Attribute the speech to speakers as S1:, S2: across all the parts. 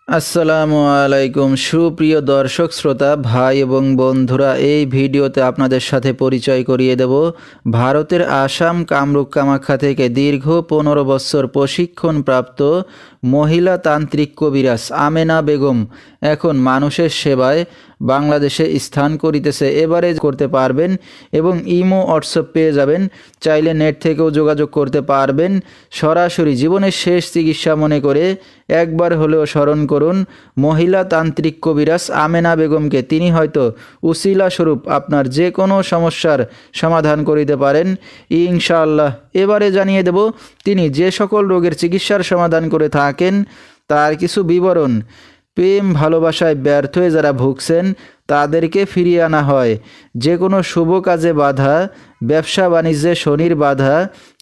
S1: আসসালামু আলাইকুম সুপ্রিয় দর্শক শ্রোতা ভাই এবং বন্ধুরা, এই ভিডিওতে আপনাদের সাথে পরিচয় করিয়ে দেব ভারতের আসাম কামরূপ কামাখ্যা থেকে দীর্ঘ 15 বছর প্রশিক্ষণপ্রাপ্ত মহিলা তান্ত্রিক কবিরাজ আমেনা বেগম এখন মানুষের সেবায় বাংলাদেশে স্থান করিতেছে। এবারে করতে পারবেন এবং ইমো হোয়াটসঅ্যাপ পেয়ে যাবেন, চাইলে নেট থেকেও যোগাযোগ করতে পারবেন। সরাসরি জীবনের শেষ চিকিৎসা মনে করে একবার হলেও স্মরণ করুন মহিলা তান্ত্রিক কবিরাজ আমেনা বেগমকে। তিনি হয়তো উসিলা স্বরূপ আপনার যে কোনো সমস্যার সমাধান করিতে পারেন ইনশাআল্লাহ। এবারে জানিয়ে দেব তিনি যে সকল রোগের চিকিৎসার সমাধান করে থাকেন তার কিছু বিবরণ। প্রেম ভালোবাসায় ব্যর্থ হয়ে যারা ভুগছেন তাদেরকে ফিরিয়ে আনা হয়, যে কোনো শুভ কাজে বাধা, ব্যবসা বাণিজ্যে শনির বাধা,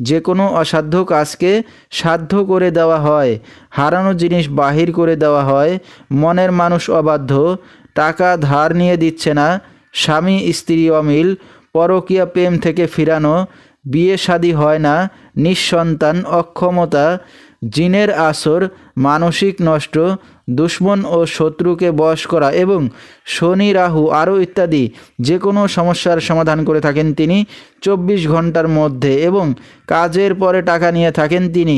S1: যে কোনো অসাধ্য কাজকে সাধ্য করে দেওয়া হয়, হারানো জিনিস বাহির করে দেওয়া হয়, মনের মানুষ অবাধ্য, টাকা ধার নিয়ে দিচ্ছে না, স্বামী স্ত্রী অমিল, পরকীয়া প্রেম থেকে ফিরানো, বিয়ে শাদী হয় না, নিঃসন্তান, অক্ষমতা, জিনের আসর, মানসিক নষ্ট, দুশ্মন ও শত্রুকে বশ করা এবং শনি রাহু আরও ইত্যাদি যে কোনো সমস্যার সমাধান করে থাকেন তিনি 24 ঘন্টার মধ্যে। এবং কাজের পরে টাকা নিয়ে থাকেন তিনি।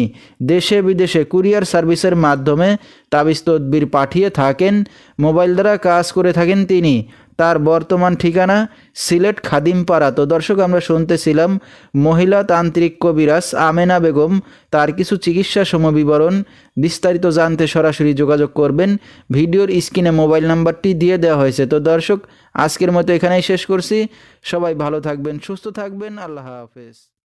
S1: দেশে বিদেশে কুরিয়ার সার্ভিসের মাধ্যমে তাবিজ তদবির পাঠিয়ে থাকেন, মোবাইল দ্বারা কাজ করে থাকেন তিনি। তার বর্তমান ঠিকানা সিলেট খাদিমপাড়া। তো দর্শক, আমরা শুনতেছিলাম মহিলা তান্ত্রিক কবিরাজ আমেনা বেগম, তার কিছু চিকিৎসা সমবিবরণ। বিস্তারিত জানতে সরাসরি যোগাযোগ করবেন, ভিডিওর স্ক্রিনে মোবাইল নাম্বারটি দিয়ে দেওয়া হয়েছে। তো দর্শক, আজকের মতো এখানেই শেষ করছি। সবাই ভালো থাকবেন, সুস্থ থাকবেন, আল্লাহ হাফেজ।